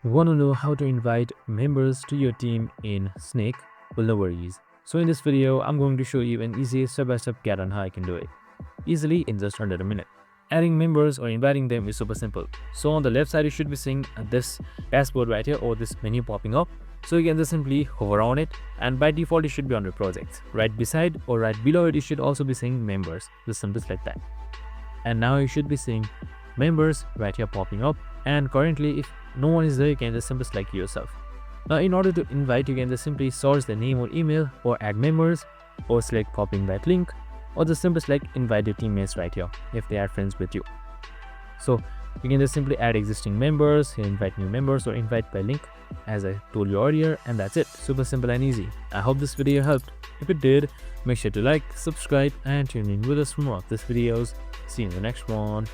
You want to know how to invite members to your team in Snyk? Well, no worries. So in this video, I'm going to show you an easy step-by-step guide on how I can do it easily in just under a minute. Adding members or inviting them is super simple. So on the left side, you should be seeing this dashboard right here, or this menu popping up. So you can just simply hover on it, and by default it should be under projects. Right beside or right below it, you should also be seeing members, just simple like that. And now you should be seeing members right here popping up, and currently if no one is there, you can just simply select yourself. Now in order to invite, you can just simply search the name or email, or add members, or select copy invite link, or just simply select invite your teammates right here if they are friends with you. So you can just simply add existing members, invite new members, or invite by link as I told you earlier, and that's it. Super simple and easy. I hope this video helped. If it did, make sure to like, subscribe, and tune in with us for more of these videos. See you in the next one.